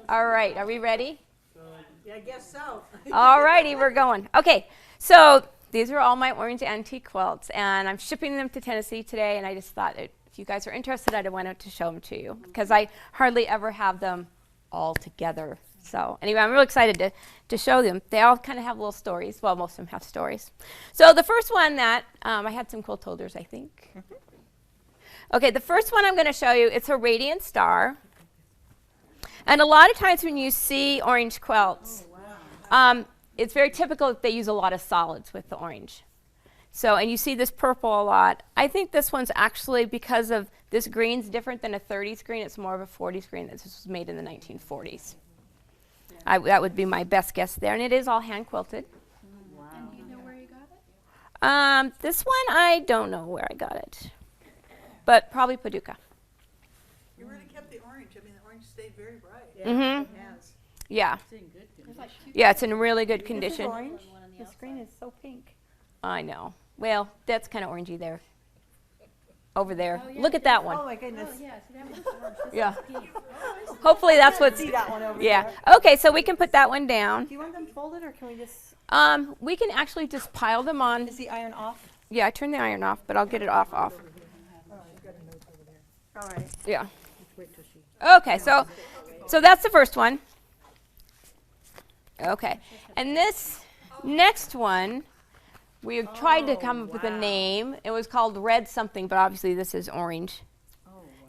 All right, are we ready? Yeah, I guess so. All righty, we're going. Okay, so these are all my orange antique quilts, and I'm shipping them to Tennessee today, and I just thought if you guys are interested, I'd wanted to show them to you, because I hardly ever have them all together. So anyway, I'm really excited to show them. They all kind of have little stories. Well, most of them have stories. So the first one that, I had some quilt holders, I think. Okay, the first one I'm going to show you, it's a radiant star. And a lot of times when you see orange quilts, it's very typical that they use a lot of solids with the orange. So, and you see this purple a lot. I think this one's actually, because of this green's different than a 30s green, it's more of a 40s green. This was made in the 1940s. That would be my best guess there. And it is all hand quilted. Wow. And do you know where you got it? This one, I don't know where I got it. But probably Paducah. You really kept the orange. I mean, the orange stayed very bright. Yeah. Mm-hmm. It has. Yeah. It's in good condition. Yeah, it's in really good condition. This is orange. The screen is so pink. I know. Well, that's kind of orangey there. Over there. Oh, yeah, Look at that one. Oh my goodness. Oh, yeah, so that one's orange. This Yeah. is pink. Hopefully that's what's... See that one over Yeah. there. Okay, so we can put that one down. Do you want them folded or can we just? We can actually just pile them on. Is the iron off? Yeah, I turned the iron off, but I'll get it off. All right. Yeah. Okay, so that's the first one. Okay, and this next one, we tried to come up with a name. It was called Red something, but obviously this is orange.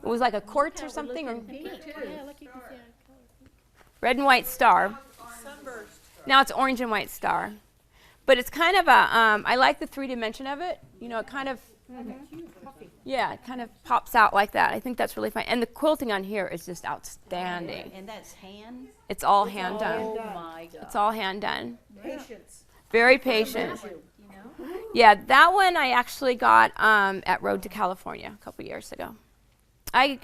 It was like a quartz or something, or Pink, too. Yeah, look, you can see it. red and white star. Sunburst. Now it's orange and white star. But it's kind of a, I like the 3 dimension of it. You know, it kind of, yeah, it kind of pops out like that. I think that's really fun. And the quilting on here is just outstanding. And that's hand? It's all hand done. Oh my God. It's all hand done. Patience. Very patient. You know? Yeah, that one I actually got at Road to California a couple years ago. I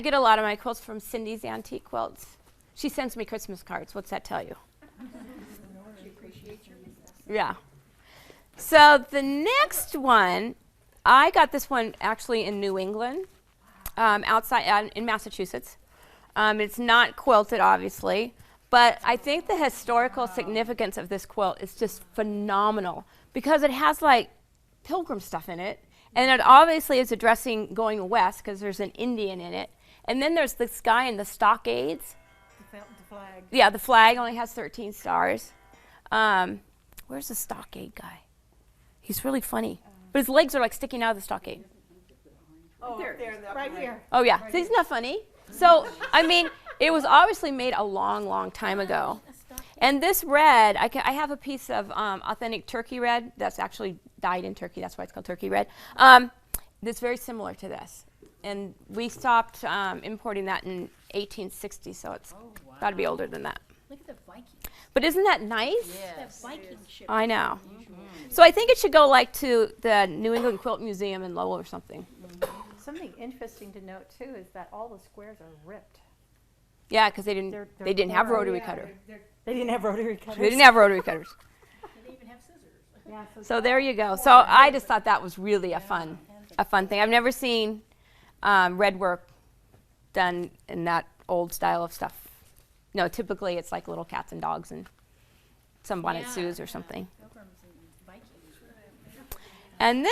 get a lot of my quilts from Cindy's Antique Quilts. She sends me Christmas cards. What's that tell you? Yeah. So the next one, I got this one actually in New England, outside in Massachusetts. It's not quilted, obviously, but I think the historical significance of this quilt is just phenomenal because it has like pilgrim stuff in it, and it obviously is addressing going west because there's an Indian in it, and then there's this guy in the stockades. The flag. Yeah, the flag only has 13 stars. Where's the stockade guy? He's really funny. But his legs are like sticking out of the stockade. Oh, there, right here. Oh, yeah. So isn't that funny? So, I mean, it was obviously made a long, long time ago. And this red, I have a piece of authentic Turkey red that's actually dyed in Turkey. That's why it's called Turkey red. That's very similar to this. And we stopped importing that in 1860, so it's got to be older than that. Look at the Vikings. But isn't that nice? That Viking ship. I know. So I think it should go like to the New England Quilt Museum in Lowell or something. Something interesting to note too is that all the squares are ripped. Yeah, because they They're didn't have thorough. rotary cutter. They didn't have rotary cutters. They didn't have rotary cutters. They even have scissors. Yeah, So there you go. So I just thought that was really a fun thing. I've never seen red work done in that old style of stuff. No, typically it's like little cats and dogs and some bonnet sues or something. Pilgrims and Vikings. And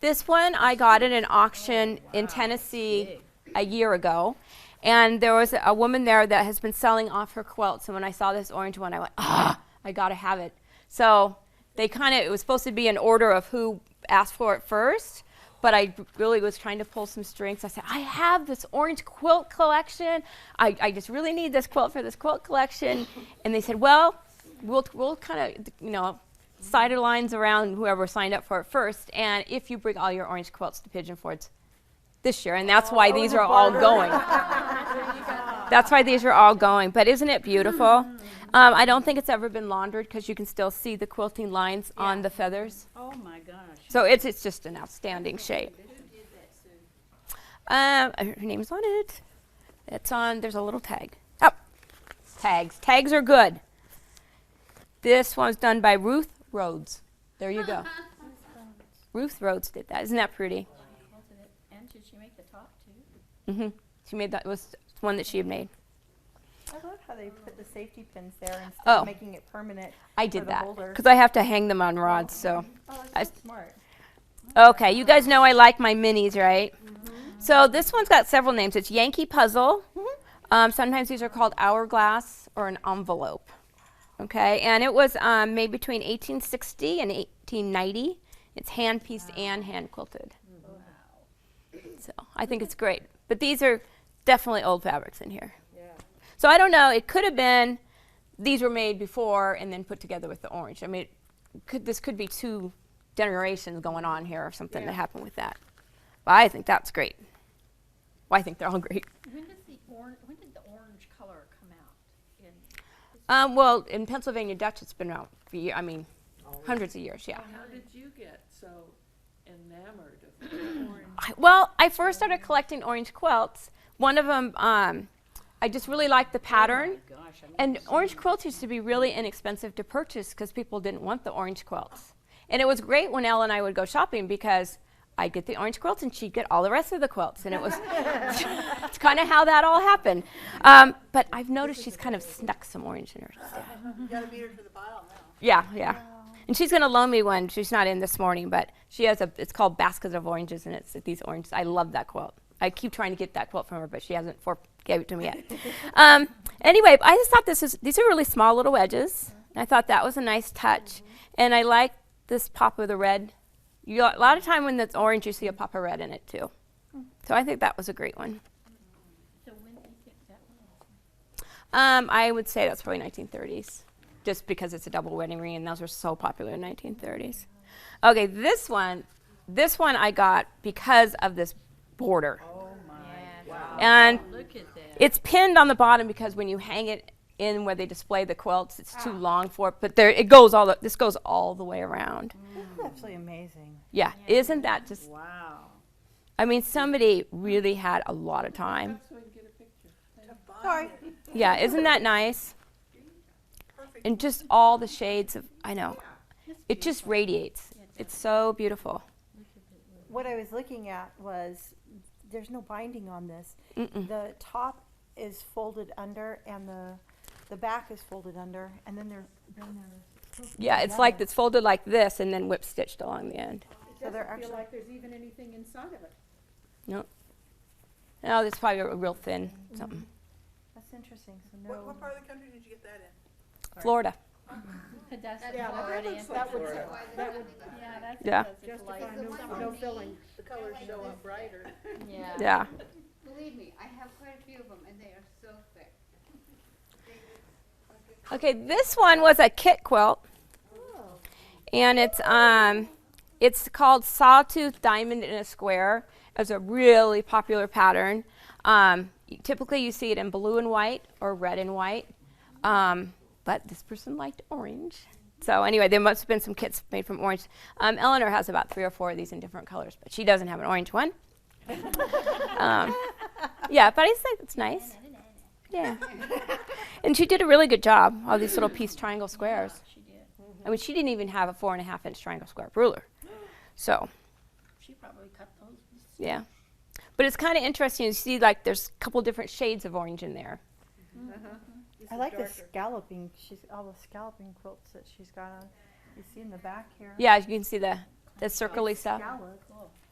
this one I got at an auction in Tennessee a year ago. And there was a woman there that has been selling off her quilts. And when I saw this orange one, I went, I got to have it. So it was supposed to be an order of who asked for it first. But I really was trying to pull some strings. I said, I have this orange quilt collection. I just really need this quilt for this quilt collection. And they said, well, we'll kind of, sidelines around whoever signed up for it first. And if you bring all your orange quilts to Pigeon Forge this year. And that's why these are all going. That's why these are all going. But isn't it beautiful? I don't think it's ever been laundered because you can still see the quilting lines on the feathers. Oh my gosh. So it's just an outstanding shape. Her name's on it. It's on, there's a little tag. Oh, tags. Tags are good. This one's done by Ruth Rhodes. There you go. Ruth Rhodes did that. Isn't that pretty? And did she make the top too? Mm-hmm. She made that, was one that she had made. I love how they put the safety pins there instead Oh. of making it permanent. I for did the that holder. because I have to hang them on rods. So, Oh, I that's so smart. okay, you guys know I like my minis, right? So this one's got several names. It's Yankee Puzzle. Sometimes these are called hourglass or an envelope. Okay, and it was made between 1860 and 1890. It's hand pieced and hand quilted. So I think it's great. But these are definitely old fabrics in here. So I don't know. It could have been these were made before and then put together with the orange. I mean, this could be 2 generations going on here or something that happened with that. But I think that's great. Well, I think they're all great. When did the orange color come out? Well, in Pennsylvania Dutch, it's been out for hundreds of years. Yeah. How did you get so enamored of the orange? Well, I first started collecting orange quilts. One of them, I just really liked the pattern. And orange quilts used to be really inexpensive to purchase because people didn't want the orange quilts. And it was great when Elle and I would go shopping because I'd get the orange quilts and she'd get all the rest of the quilts. And it was it's kind of how that all happened. But I've noticed she's kind of snuck some orange in her stuff. You gotta beat her to the pile now. Yeah. And she's going to loan me one. She's not in this morning, but she has it's called Basket of Oranges, and it's these oranges. I love that quilt. I keep trying to get that quilt from her, but she hasn't gave it to me yet. Anyway, I just thought these are really small little wedges. I thought that was a nice touch. And I like this pop of the red. A lot of time when it's orange, you see a pop of red in it too. So I think that was a great one. So when did you think that one? I would say that's probably 1930s, just because it's a double wedding ring, and those were so popular in 1930s. Okay, this one I got because of this border. Oh my, wow. And Look at that. it's pinned on the bottom because when you hang it in where they display the quilts, it's too long for it. But this goes all the way around. That's absolutely amazing. Yeah, isn't that just? Wow. I mean, somebody really had a lot of time. So we can get a picture. Sorry. Yeah, isn't that nice? Perfect. And just all the shades of, I know, it just radiates. It's so beautiful. What I was looking at was there's no binding on this. Mm-mm. The top is folded under and the back is folded under, and then they're Yeah, it's like it's folded like this and then whip stitched along the end. so they're Doesn't feel actually like there's even anything inside of it. No, it's probably a real thin something. that's interesting. So What no. part of the country did you get that in? Florida. That's Yeah, that looks like Florida. That would yeah, that's Yeah. justify no filling. The colors show up brighter. yeah. Yeah. Believe me, I have quite a few of them, and they are so thick. Okay, this one was a kit quilt, and it's called Sawtooth Diamond in a Square. It's a really popular pattern. Typically, you see it in blue and white or red and white, but this person liked orange. So anyway, there must have been some kits made from orange. Eleanor has about 3 or 4 of these in different colors, but she doesn't have an orange one. Yeah, but I think it's nice. Yeah. And she did a really good job, all these little piece triangle squares. She did. I mean, she didn't even have a 4.5-inch triangle square ruler. So, She probably cut those. yeah. But it's kind of interesting. You see, like, there's a couple different shades of orange in there. I like the scalloping. All the scalloping quilts that she's got on. You see in the back here. Yeah, you can see the circly stuff. Scallop.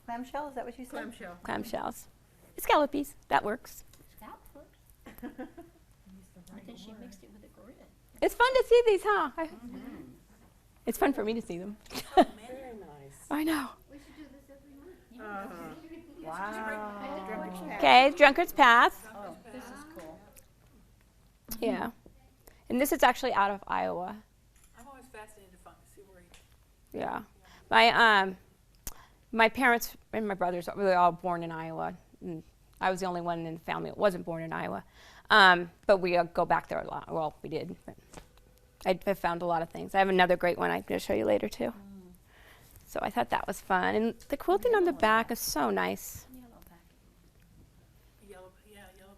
Clamshell, is that what you said? Clamshell. Clamshells. Scallopies. That works. Scalp works. I think she mixed it with a grid. It's fun to see these, huh? It's fun for me to see them. Very nice. I know. We should do this every month. Wow. Okay, Drunkard's Path. Oh, this is cool. Yeah. And this is actually out of Iowa. I'm always fascinated to see where he. Yeah. My parents and my brothers were all born in Iowa. And I was the only one in the family that wasn't born in Iowa. But we go back there a lot. Well, we did. But I found a lot of things. I have another great one I'm going to show you later, too. So I thought that was fun. And the quilting on the back is so nice. Yellow back. Yellow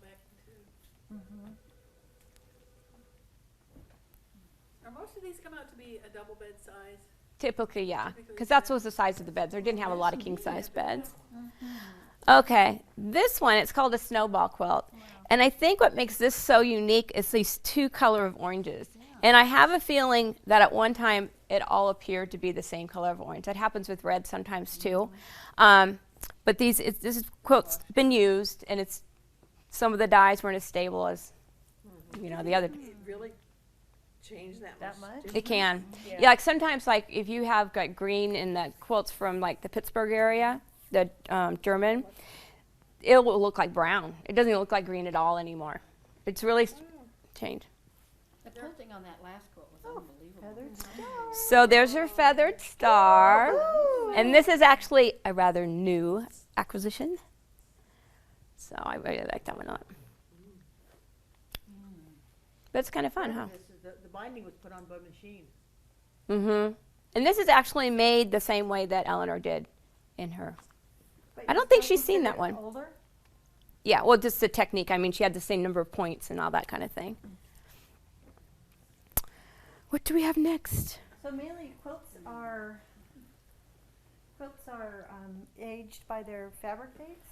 backing too. Are most of these come out to be a double bed size? Typically, yeah. Because that was the size of the beds. They didn't have a lot of king-size beds. Okay, this one, it's called a Snowball quilt. And I think what makes this so unique is these two color of oranges. And I have a feeling that at one time it all appeared to be the same color of orange. That happens with red sometimes too. But this quilt's been used, and it's some of the dyes weren't as stable as the other. It really changed that much? much? It can. Yeah, like sometimes, like if you have like green in the quilts from like the Pittsburgh area, the German, it will look like brown. It doesn't look like green at all anymore. It's really changed. The quilting on that last quilt was unbelievable. So there's your feathered star. And this is actually a rather new acquisition. So I really like that one a lot. But it's kind of fun, huh? The binding was put on by machine. Mm-hmm. And this is actually made the same way that Eleanor did in her. I don't think she's seen that one. Older? Yeah, well, just the technique. I mean, she had the same number of points and all that kind of thing. What do we have next? So mainly quilts are aged by their fabric dates.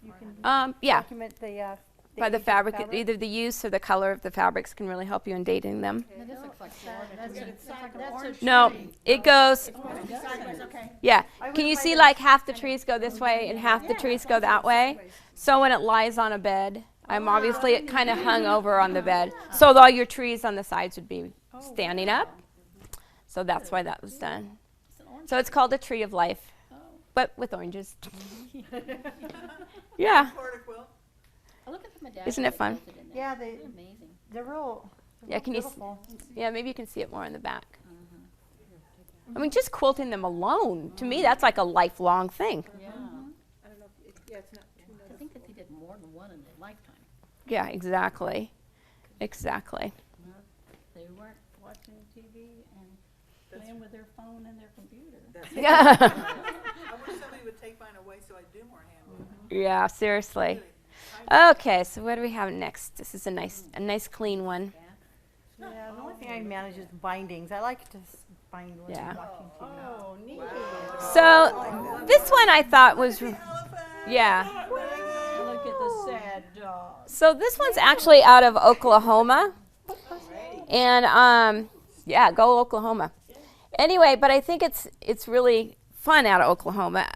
You can Yeah, document the by the age of fabric, either the use or the color of the fabrics can really help you in dating them. Now, this looks like That's Florida. that's a No, it goes, sideways, okay. yeah. I Can wouldn't you mind see it. like half the trees go this way and half the trees go that way? So when it lies on a bed, obviously it kind of hung over on the bed. So all your trees on the sides would be standing up. So that's why that was done. So it's called a tree of life, but with oranges. Yeah. Florida quilt. I look at the medallion. Isn't it fun? quilted in there. Yeah, They're amazing. they're real. Yeah, can you beautiful. Yeah, maybe you can see it more in the back. I mean, just quilting them alone, to me, that's like a lifelong thing. Yeah. I don't know if it's not too I think that they did more than one in their lifetime. Yeah, exactly. Exactly. They weren't watching TV and playing with their phone and their computer. Yeah, I wish somebody would take mine away so I'd do more handwork. yeah, seriously. Okay, so what do we have next? This is a nice clean one. Yeah, the only thing I manage is bindings. I like to bind when Yeah. I'm watching TV. Oh, neat. So this one I thought was, yeah. Look at the sad dog. So this one's actually out of Oklahoma. And yeah, go Oklahoma. Anyway, but I think it's really fun out of Oklahoma.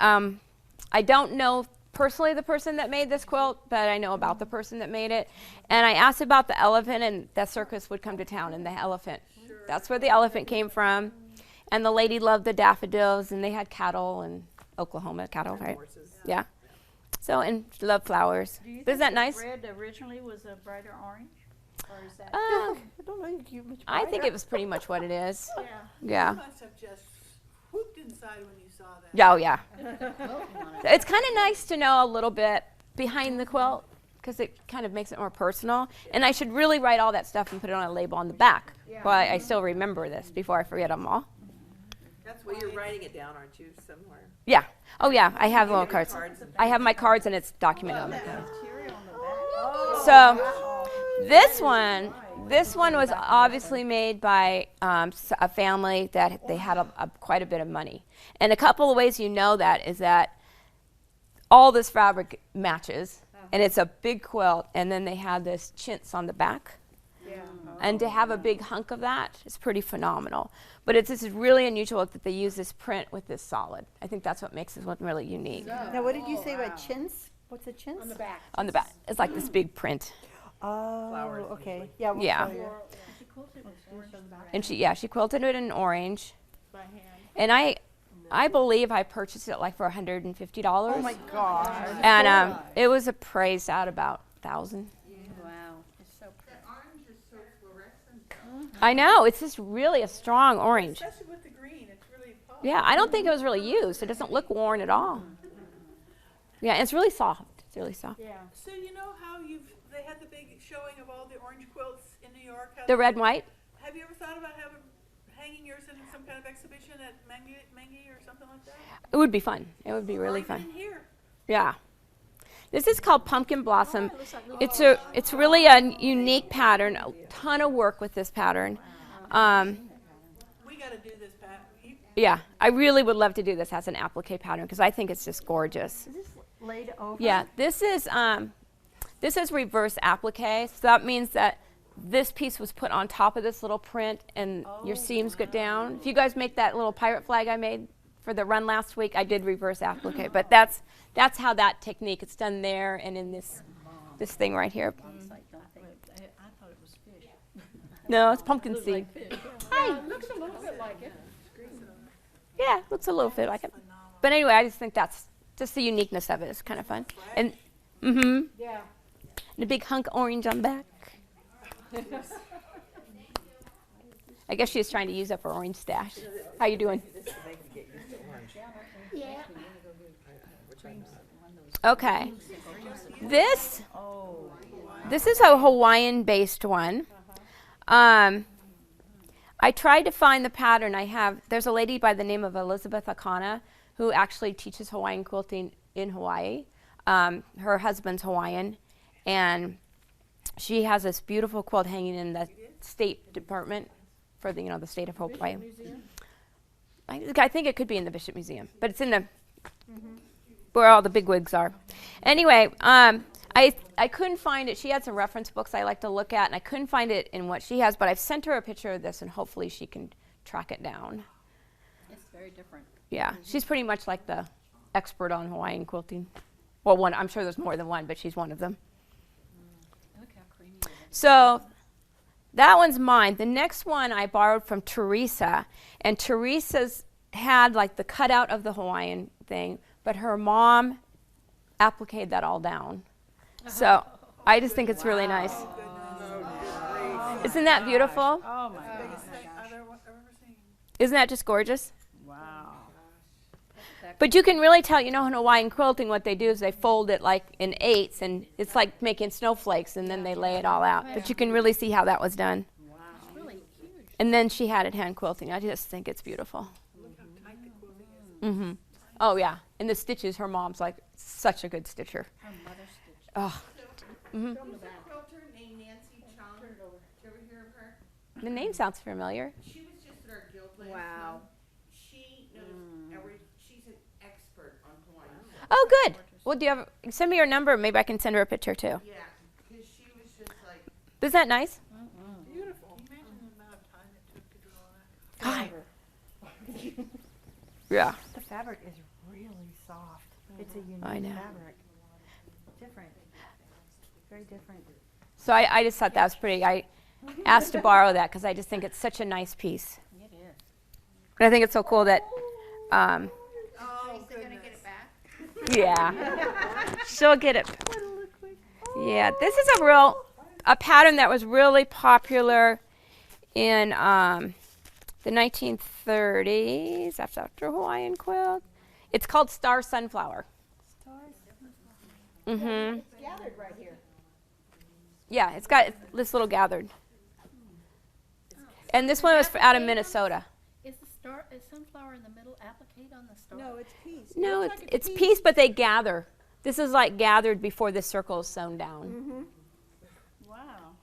I don't know personally the person that made this quilt, but I know about the person that made it. And I asked about the elephant, and the circus would come to town, and the elephant. That's where the elephant came from. And the lady loved the daffodils, and they had cattle and Oklahoma cattle, right? Yeah. So, and she loved flowers. Do you Isn't think that the nice? red originally was a brighter orange? Or is that? I don't know. You much I think it was pretty much what it is. Yeah. Yeah. You must have just whooped inside when you saw that. Yeah, oh yeah. Quilting on it. It's kind of nice to know a little bit behind the quilt because it kind of makes it more personal. And I should really write all that stuff and put it on a label on the back. But I still remember this before I forget them all. That's why you're writing it down, aren't you, somewhere? Yeah. Oh yeah, I have little cards. I have my cards and it's documented on the card. Material on the back. So this one was obviously made by a family that they had quite a bit of money. And a couple of ways you know that is that all this fabric matches, and it's a big quilt, and then they had this chintz on the back. Yeah. And to have a big hunk of that is pretty phenomenal. But this is really unusual that they use this print with this solid. I think that's what makes this one really unique. Now, what did you say about chintz? What's a chintz? On the back. On the back, it's like this big print. Oh, Flowers okay. Yeah. We'll Yeah. show you. She quilted with orange thread. And she quilted it in orange. By hand. And I believe I purchased it like for $150. Oh my gosh. And it was appraised at about 1,000. Wow. It's so pretty. The orange is so fluorescent. I know, it's just really a strong orange. Especially with the green, it's really pops. Yeah, I don't think it was really used. It doesn't look worn at all. Yeah, it's really soft. It's really soft. Yeah. So you know how they had the big showing of all the orange quilts in New York? How The red and white? Have you ever thought about hanging yours in some kind of exhibition at Mengi or something like that? It would be fun. It would be really Or even fun. in here. Yeah. This is called Pumpkin Blossom. It looks like It's really a unique pattern. A ton of work with this pattern. We got to do this, Pat. Yeah, I really would love to do this as an applique pattern because I think it's just gorgeous. Is this Laid over? Yeah, this is reverse applique. So that means that this piece was put on top of this little print, and your seams go down. If you guys make that little pirate flag I made for the run last week, I did reverse applique. But that's how that technique. It's done there and in this thing right here. It's like, I thought it was fish. No, it's pumpkin Looked seed. like fish. Hi. It looks a little bit like it. Yeah, looks a little bit like it. But anyway, I just think that's just the uniqueness of it. It's kind of fun. And Yeah. and a big hunk orange on the back. I guess she was trying to use up her orange stash. How you doing? Yeah. Okay. This is a Hawaiian-based one. I tried to find the pattern. There's a lady by the name of Elizabeth Akana who actually teaches Hawaiian quilting in Hawaii. Her husband's Hawaiian, and she has this beautiful quilt hanging in the State Department for the state of Hawaii. I think it could be in the Bishop Museum, but it's in the where all the bigwigs are. Anyway, I couldn't find it. She had some reference books I like to look at, and I couldn't find it in what she has, but I've sent her a picture of this, and hopefully she can track it down. It's very different. Yeah, she's pretty much like the expert on Hawaiian quilting. Well, I'm sure there's more than one, but she's one of them. Look how creamy it is. So that one's mine. The next one I borrowed from Teresa, and Teresa's had like the cutout of the Hawaiian thing, but her mom appliqued that all down. So I just think it's really nice. Isn't that beautiful? Oh my Biggest thing I've ever seen. Isn't that just gorgeous? Wow. But you can really tell, in Hawaiian quilting, what they do is they fold it like in eighths, and it's like making snowflakes, and then they lay it all out. But you can really see how that was done. It's really huge. And then she had it hand quilting. I just think it's beautiful. Look how tight the quilting is. Oh, yeah. And the stitches, her mom's like such a good stitcher. Her mother stitched. Oh, There's a quilter named Nancy Chung. Did you ever hear of her? the name sounds familiar. She was just at our guild last Wow. month. She knows she's an expert on Hawaiian. Oh, good. Well, send me your number. Maybe I can send her a picture too. Yeah, because she was just like, Isn't that nice? Beautiful. Can you imagine the amount of time it took to do all that? Hi. Yeah. The fabric is really soft. It's a unique I know. fabric. Different. Very different. So I just thought that was pretty. I asked to borrow that because I just think it's such a nice piece. It is. And I think it's so cool that, oh, Teresa's gonna get it back. yeah, she'll get it. Yeah, this is a pattern that was really popular in the 1930s after Hawaiian quilt. It's called Star Sunflower. Mm-hmm. It's gathered right here. Yeah, it's got this little gathered. And this one was out of Minnesota. Is sunflower in the middle appliqued on the star? No, it's peas. No, looks like it's piece, but they gather. This is like gathered before the circle is sewn down. Wow.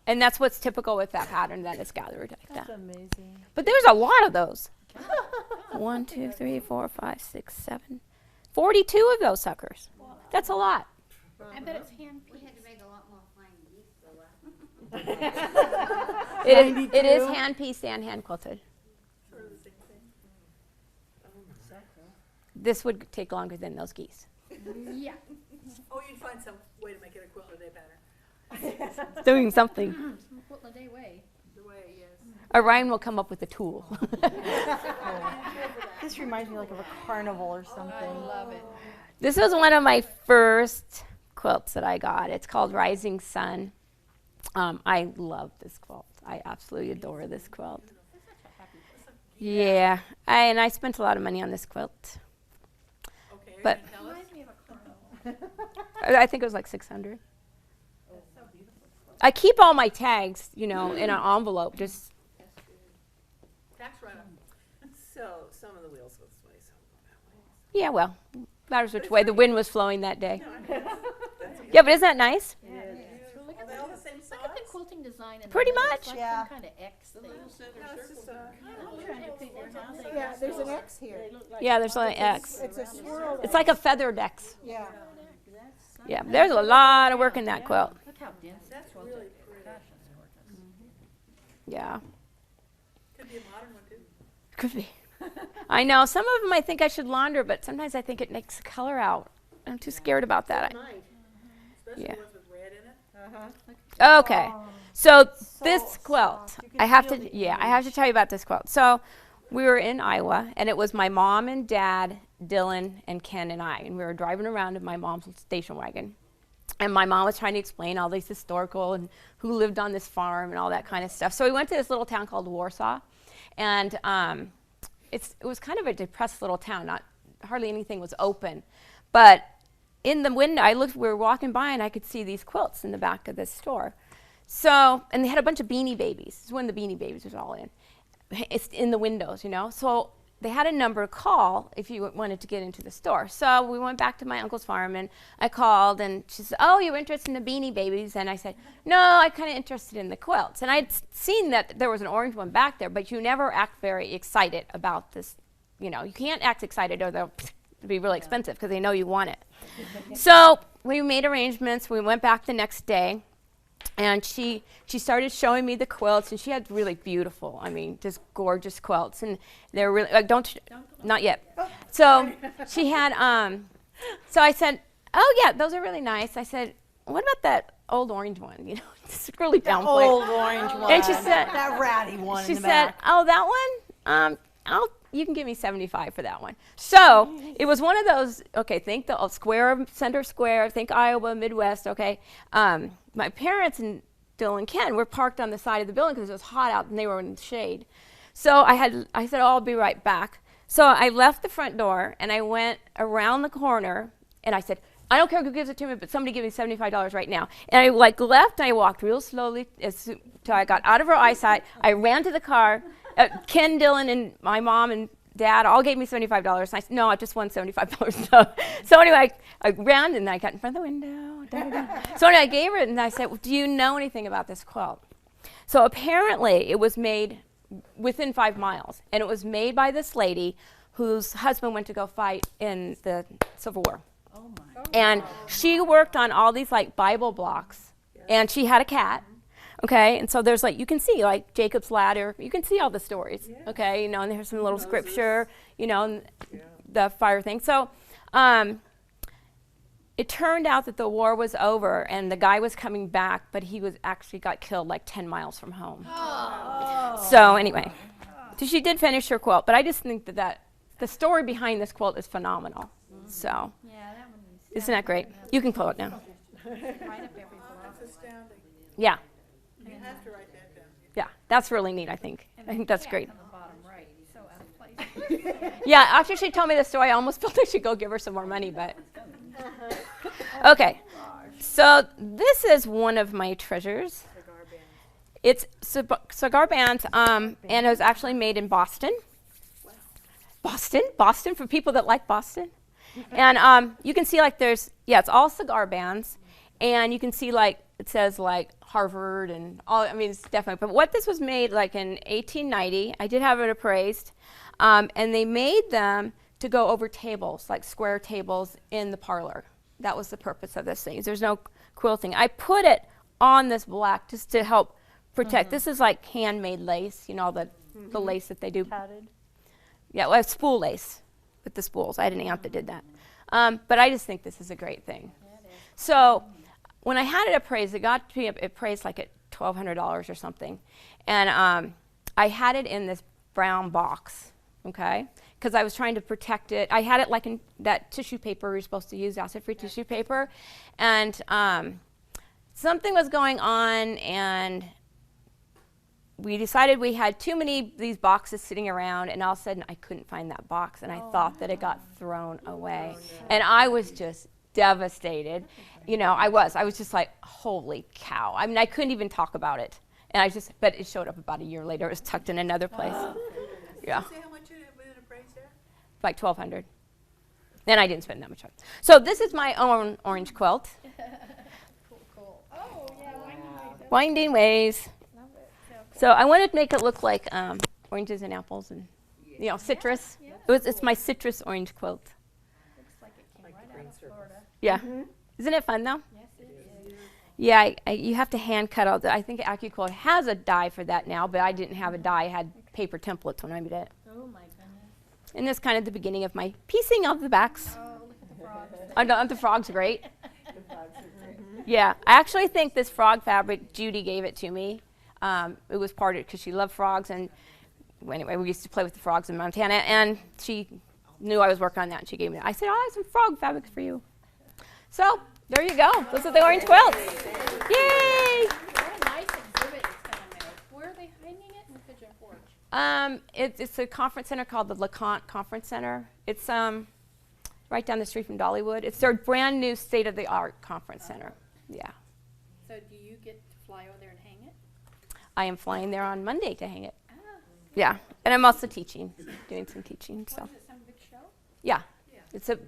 And that's what's typical with that pattern, that it's gathered like That's that. amazing. But there's a lot of those. 1, 2, 3, 4, 5, 6, 7. 42 of those suckers. That's a lot. I bet it's hand We pieced. had to make a lot more fine geese for that. It is hand pieced and hand quilted. Sort of the same thing. This would take longer than those geese. Yeah. Oh, you'd find some way to make it a quilt a day pattern. Doing something. Quilt a day way. The way, yes. Orion will come up with a tool. This reminds me like of a carnival or something. Love it. This was one of my first quilts that I got. It's called Rising Sun. I love this quilt. I absolutely adore this quilt. Yeah, and I spent a lot of money on this quilt. Okay, are you But- gonna tell us? Reminds me of a carnival. I think it was like 600. I keep all my tags, in an envelope. Just Tax write-off. So, some of the wheels go this way, some go that way. yeah, well, matters which way the wind was flowing that day. Yeah, but isn't that nice? So look Are at they all the same look size? at the quilting design. In the Pretty middle. much. It's like Yeah. some kind of X thing. Center No, it's just circle. I'm trying to figure how they Yeah, there's an X here. Yeah, there's an X. It's a swirl. It's like a feathered X. Yeah. Yeah, there's a lot of work in that quilt. Look how dense that That's quilt really is. pretty. Gosh, that's gorgeous. Yeah, Could be a modern one too. could be. I know, some of them I think I should launder, but sometimes I think it makes the color out. I'm too scared about that. Night. Especially Yeah. ones with red in it. Okay, so this So quilt, soft. You can I have feel to, the yeah, I have to age. tell you about this quilt. So we were in Iowa, and it was my mom and dad, Dylan and Ken and I, and we were driving around in my mom's station wagon. And my mom was trying to explain all these historical and who lived on this farm and all that kind of stuff. So we went to this little town called Warsaw, and it was kind of a depressed little town. Not hardly anything was open, but in the window, we were walking by, and I could see these quilts in the back of this store. So, and they had a bunch of Beanie Babies. This is when the Beanie Babies was all in. It's in the windows, you know. So they had a number to call if you wanted to get into the store. So we went back to my uncle's farm, and I called, and she said, "Oh, you're interested in the Beanie Babies?" And I said, "No, I'm kind of interested in the quilts." And I'd seen that there was an orange one back there, but you never act very excited about this. You know, you can't act excited, or they'll be really expensive because they know you want it. So we made arrangements. We went back the next day, and she started showing me the quilts, and she had really beautiful, I mean, just gorgeous quilts, and they're really not yet. So she had so I said, "Oh yeah, those are really nice." I said, "What about that old orange one? You know, it's really downplayed." Old orange one. And she said, that ratty one She in the said, back. "Oh, that one? You can give me 75 for that one." So it was one of those. Okay, think the center square. Think Iowa, Midwest. Okay, my parents and Dylan and Ken were parked on the side of the building because it was hot out and they were in the shade. So I said, "Oh, I'll be right back." So I left the front door and I went around the corner and I said, "I don't care who gives it to me, but somebody give me $75 right now." And I left and I walked real slowly till I got out of her eyesight. I ran to the car. Ken, Dylan, and my mom and dad all gave me $75. And I said, "No, I just won $75." So anyway, I ran and I got in front of the window. So anyway, I gave her it and I said, "Well, do you know anything about this quilt?" So apparently it was made within 5 miles. And it was made by this lady whose husband went to go fight in the Civil War. Oh my. And she worked on all these Bible blocks. And she had a cat. Okay, and so there's you can see Jacob's ladder. You can see all the stories. Yes. Okay, you know, and there's some little Moses. scripture, you know, and the fire thing. So it turned out that the war was over and the guy was coming back, but he was actually got killed 10 miles from home. Oh. So anyway, so she did finish her quilt, but I just think that the story behind this quilt is phenomenal. So Yeah, that one is. isn't that great? You can pull it now. Right up every block. That's astounding. Yeah, You have to write that down. yeah, that's really neat. I think that's cat great. on the bottom right, so out of place. Yeah, after she told me the story, I almost felt I should go give her some more money, but. Okay, so this is one of my treasures. Cigar band. It's cigar bands, and it was actually made in Boston. Boston, for people that like Boston. And you can see it's all cigar bands, and you can see it says Harvard and all, I mean, it's definitely, but what this was made in 1890, I did have it appraised, and they made them to go over tables, square tables in the parlor. That was the purpose of this thing. There's no quilting. I put it on this black just to help protect. This is handmade lace, you know, the lace that they do. Tatted. Yeah, well, it's spool lace with the spools. I had an aunt that did that. But I just think this is a great thing. So when I had it appraised, it got to be appraised at $1,200 or something. And I had it in this brown box, okay? Because I was trying to protect it. I had it in that tissue paper you're supposed to use, acid-free tissue paper. And something was going on, and we decided we had too many of these boxes sitting around, and all of a sudden I couldn't find that box, and I thought that it got thrown away. And I was just devastated. You know, I was just holy cow. I mean, I couldn't even talk about it. And but it showed up about a year later. It was tucked in another place. Yeah, Say how much it appraised there? $1,200. And I didn't spend that much time. So this is my own orange quilt. Cool. Oh, yeah, Winding Ways. So I wanted to make it look like oranges and apples and, citrus. It's my citrus orange quilt. looks like it came right out of Florida. Yeah. Isn't it fun though? Yes, it is. Yeah, you have to hand cut all the, I think AccuQuilt has a die for that now, but I didn't have a die. I had paper templates when I did it. Oh, my goodness. And this is kind of the beginning of my piecing of the backs. Oh, look at the frogs. The frog's great. Yeah, I actually think this frog fabric, Judy gave it to me. It was part of it because she loved frogs, and anyway, we used to play with the frogs in Montana, and she knew I was working on that, and she gave me it. I said, oh, I have some frog fabrics for you. So there you go. Those are the orange quilts. Yay! What a nice exhibit it's gonna make. Where are they hanging it in Pigeon Forge? It's a conference center called the LeConte Conference Center. It's right down the street from Dollywood. It's their brand new state-of-the-art conference center. Yeah. So do you get to fly over there and hang it? I am flying there on Monday to hang it. Ah, Yeah. And I'm also teaching, doing some teaching. So what is it, some big show? yeah. It's a